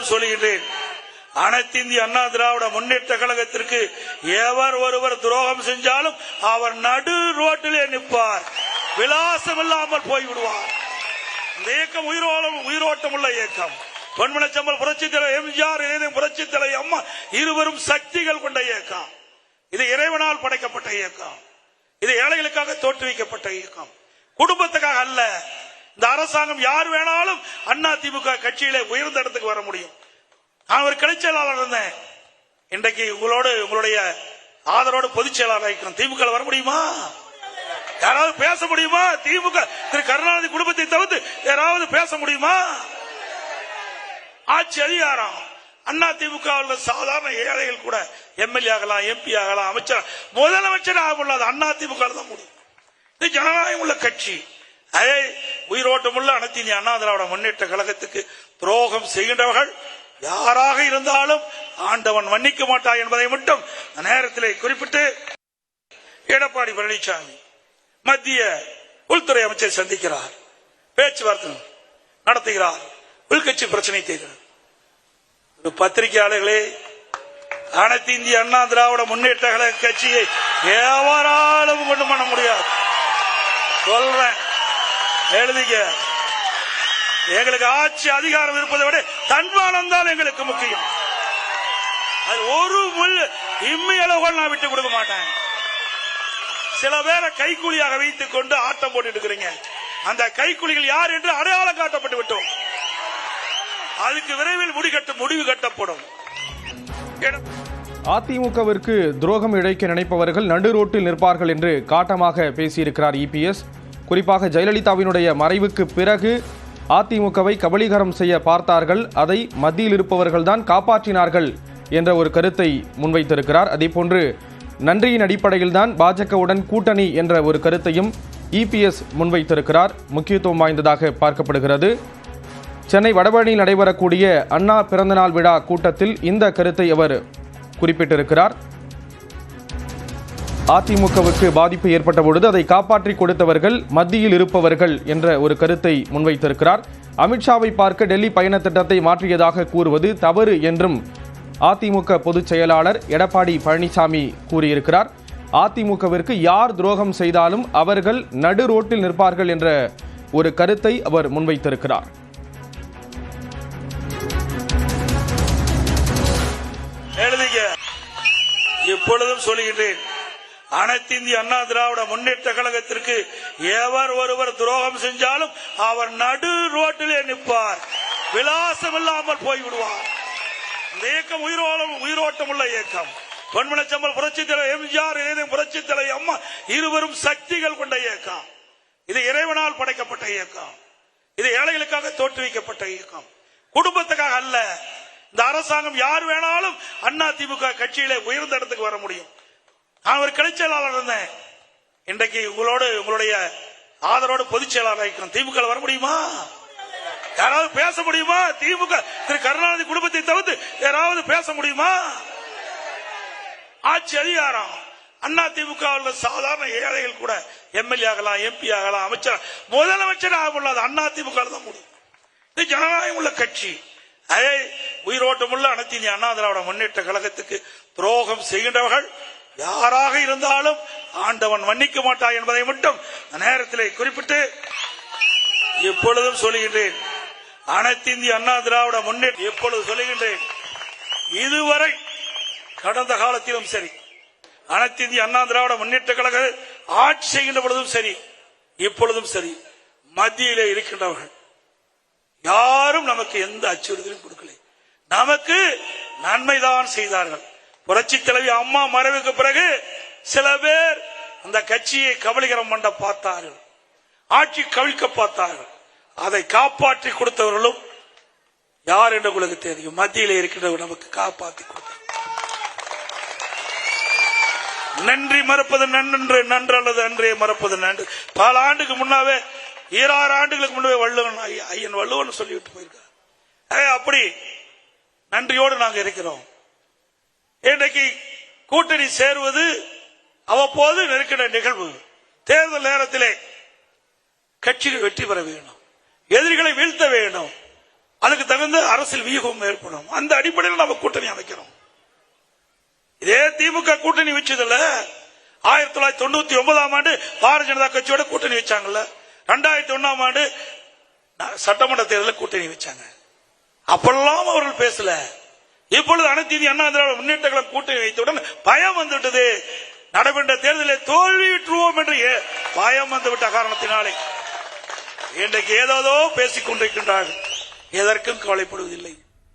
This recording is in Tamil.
இப்பொழுதும் சொல்லுகின்றேன், அனைத்து இந்திய அண்ணா திராவிட முன்னேற்ற கழகத்திற்கு எவர் ஒருவர் துரோகம் செஞ்சாலும் அவர் நடு ரோட்டிலே நிற்பார், விலாசம் இல்லாமல் போய்விடுவார். இந்த இயக்கம் உயிரோட்டம் உள்ள இயக்கம். பொன்மனச்சம்பல் புரட்சி தலைவர் எம்ஜிஆர், புரட்சி தலைவர் அம்மா இருவரும் சக்திகள் கொண்ட இயக்கம். இது இறைவனால் படைக்கப்பட்ட இயக்கம். இது ஏழைகளுக்காக தோற்றுவிக்கப்பட்ட இயக்கம், குடும்பத்துக்காக அல்ல. இந்த அரசாங்கம் யார் வேணாலும் அண்ணா திமுக கட்சியிலே உயர்ந்த இடத்துக்கு வர முடியும். நான் ஒரு கிளை செயலாளர் இருந்தேன். இன்றைக்கு உங்களுடைய ஆதரவோடு பொதுச் செயலாளர் திமுக வர முடியுமா? யாராவது பேச முடியுமா? திமுக திரு கருணாநிதி குடும்பத்தை தவிர்த்து யாராவது பேச முடியுமா? ஆட்சி அதிகாரம் அண்ணா திமுக சாதாரண ஏழைகள் கூட எம்எல்ஏ ஆகலாம், எம்பி ஆகலாம், அமைச்சர், முதலமைச்சர் ஆக முடியாது. அண்ணா திமுக தான் முடியும். இது ஜனநாயகம் உள்ள கட்சி. அதே உயிரோட்டம் உள்ள அனைத்து இந்திய அண்ணா திராவிட முன்னேற்ற கழகத்துக்கு துரோகம் செய்கின்றவர்கள் யாராக இருந்தாலும் ஆண்டவன் மன்னிக்க மாட்டார் என்பதை மட்டும் நேரத்தில் குறிப்பிட்டு, எடப்பாடி பழனிசாமி மத்திய உள்துறை அமைச்சர் சந்திக்கிறார், பேச்சுவார்த்தை நடத்துகிறார், உள்கட்சி பிரச்சனை தீர்க்கிறார். பத்திரிகையாளர்களே, அனைத்து இந்திய அண்ணா திராவிட முன்னேற்ற கழக கட்சியை எவராலும் கொண்டு பண்ண முடியாது. சொல்றேன், எழுதிக்க. எங்களுக்கு ஆட்சி அதிகாரம் இருப்பதை விட தன்மானம் தான் எங்களுக்கு முக்கியம். அது ஒரு முள் இம்மையளவு நான் விட்டு கொடுக்க மாட்டேன். சில பேரை கைக்கூலியாக வைத்துக் கொண்டு ஆட்டம் போட்டு இருக்கிறீங்க. அந்த கைக்கூலிகள் யார் என்று அடையாளம் காட்டப்பட்டு விட்டோம். அதுக்கு விரைவில் முடிவு கட்டப்படும். அதிமுகவிற்கு துரோகம் இழைக்க நினைப்பவர்கள் நடு ரோட்டில் நிற்பார்கள் என்று காட்டமாக பேசியிருக்கிறார் இபிஎஸ். குறிப்பாக ஜெயலலிதாவினுடைய மறைவுக்கு பிறகு அதிமுகவை கபலீகரம் செய்ய பார்த்தார்கள், அதை மத்தியில் இருப்பவர்கள் தான் காப்பாற்றினார்கள் என்ற ஒரு கருத்தை முன்வைத்திருக்கிறார். அதேபோன்று நன்றியின் அடிப்படையில் தான் பாஜகவுடன் கூட்டணி என்ற ஒரு கருத்தையும் இபிஎஸ் முன்வைத்திருக்கிறார். முக்கியத்துவம் வாய்ந்ததாக பார்க்கப்படுகிறது. சென்னை வடபழனியில் நடைபெறக்கூடிய அண்ணா பிறந்தநாள் விழா கூட்டத்தில் இந்த கருத்தை அவர் குறிப்பிட்டிருக்கிறார். அதிமுகவுக்கு பாதிப்பு ஏற்பட்ட பொழுது அதை காப்பாற்றி கொடுத்தவர்கள் மத்தியில் இருப்பவர்கள் என்ற ஒரு கருத்தை முன்வைத்திருக்கிறார். அமித்ஷாவை பார்க்க டெல்லி பயண திட்டத்தை மாற்றியதாக கூறுவது தவறு என்றும் அதிமுக பொதுச் செயலாளர் எடப்பாடி பழனிசாமி கூறியிருக்கிறார். அதிமுகவிற்கு யார் துரோகம் செய்தாலும் அவர்கள் நடு ரோட்டில் நிற்பார்கள் என்ற ஒரு கருத்தை அவர் முன்வைத்திருக்கிறார். இப்பொழுதும் சொல்லுகின்றேன், அனைத்து இந்திய அண்ணா திராவிட முன்னேற்ற கழகத்திற்கு எவர் ஒருவர் துரோகம் செஞ்சாலும் அவர் நடு ரோட்டிலே நிற்பார், விலாசம் இல்லாமல் போய்விடுவார். இந்த இயக்கம் உயிரோட்டம் உள்ள இயக்கம். பொன்மனச்சம்பல் புரட்சி தலைவர் எம்ஜிஆர், புரட்சி தலைவர் அம்மா இருவரும் சக்திகள் கொண்ட இயக்கம். இது இறைவனால் படைக்கப்பட்ட இயக்கம். இது ஏழைகளுக்காக தோற்றுவிக்கப்பட்ட இயக்கம், குடும்பத்துக்காக அல்ல. இந்த அரசாங்கம் யார் வேணாலும் அண்ணா திமுக கட்சியிலே உயர்ந்த இடத்துக்கு வர முடியும். நான் ஒரு கிளை செயலாளர் இருந்தேன். இன்றைக்கு உங்களுடைய ஆதரவோடு பொதுச் செயலாளர் திமுக வர முடியுமா? யாராவது பேச முடியுமா? திமுக திரு கருணாநிதி குடும்பத்தை தவிர்த்து யாராவது பேச முடியுமா? ஆட்சி அதிகாரம் அண்ணா திமுக சாதாரண ஏழைகள் கூட எம்எல்ஏ ஆகலாம், எம்பி ஆகலாம், அமைச்சர், முதலமைச்சர் ஆக முடியாது. அண்ணா திமுக தான் முடியும். இது ஜனநாயகம் உள்ள கட்சி. அதே உயிரோட்டம் உள்ள அனைத்து இந்திய அண்ணா திராவிட முன்னேற்ற கழகத்துக்கு துரோகம் செய்கின்றவர்கள் யாராக இருந்தாலும் ஆண்டவன் மன்னிக்க மாட்டார் என்பதை மட்டும் நேரத்தில் குறிப்பிட்டு, இப்பொழுதும் சொல்லுகின்றேன், அனைத்து இந்திய அண்ணா திராவிட முன்னேற்ற இப்பொழுது சொல்லுகின்றேன், இதுவரை கடந்த காலத்திலும் சரி, அனைத்து இந்திய அண்ணா திராவிட முன்னேற்ற கழக ஆட்சி செய்கின்ற பொழுதும் சரி, இப்பொழுதும் சரி, மத்தியிலே இருக்கின்றவர்கள் யாரும் நமக்கு எந்த அச்சுறுத்தலும் கொடுக்கல. நமக்கு நன்மைதான் செய்தார்கள். புரட்சி தலைவி அம்மா மறைவுக்கு பிறகு சில பேர் அந்த கட்சியை கபலீகரம் பண்ண பார்த்தார்கள், ஆட்சி கவிழ்க்க பார்த்தார்கள். அதை காப்பாற்றி கொடுத்தவர்களும் யார் என்று உங்களுக்கு தெரியும். மத்தியில் இருக்கின்றவர்கள் நமக்கு காப்பாற்றி கொடுத்தார். நன்றி மறப்பது நன்று, நன்று அல்லது அன்றே மறப்பது நன்று. பல ஆண்டுக்கு முன்னாவே 26 ஆண்டுகளுக்கு முன்னே வள்ளுவன் ஐயன் வள்ளுவன் சொல்லிவிட்டு போயிருக்கார். அப்படி நன்றியோடு நாங்கள் இருக்கிறோம். இன்றைக்கு கூட்டணி சேருவது அவ்வப்போது நெருக்கிற நிகழ்வு. தேர்தல் நேரத்திலே கட்சிகள் வெற்றி பெற வேண்டும், எதிரிகளை வீழ்த்த வேண்டும். அதுக்கு தகுந்த அரசியல் வியூகம் ஏற்படும். அந்த அடிப்படையில் நம்ம கூட்டணி அமைக்கிறோம். இதே திமுக கூட்டணி வச்சதுல 1999ஆம் ஆண்டு பாரதிய ஜனதா கட்சியோட கூட்டணி வச்சாங்கல்ல, 2001ஆம் ஆண்டு சட்டமன்ற தேர்தலில் கூட்டணி வச்சாங்க. அப்பெல்லாம் அவர்கள் பேசல. இப்பொழுது அனைத்து இந்திய அண்ணா திராவிட முன்னேற்ற கழகம் கூட்டணி வைத்தவுடன் பயம் வந்துவிட்டது. நடைபெற்ற தேர்தலில் தோல்வியுற்றுவோம் என்று பயம் வந்துவிட்ட காரணத்தினாலே இன்றைக்கு ஏதோ பேசிக் கொண்டிருக்கின்றார்கள். எதற்கும் கவலைப்படுவதில்லை.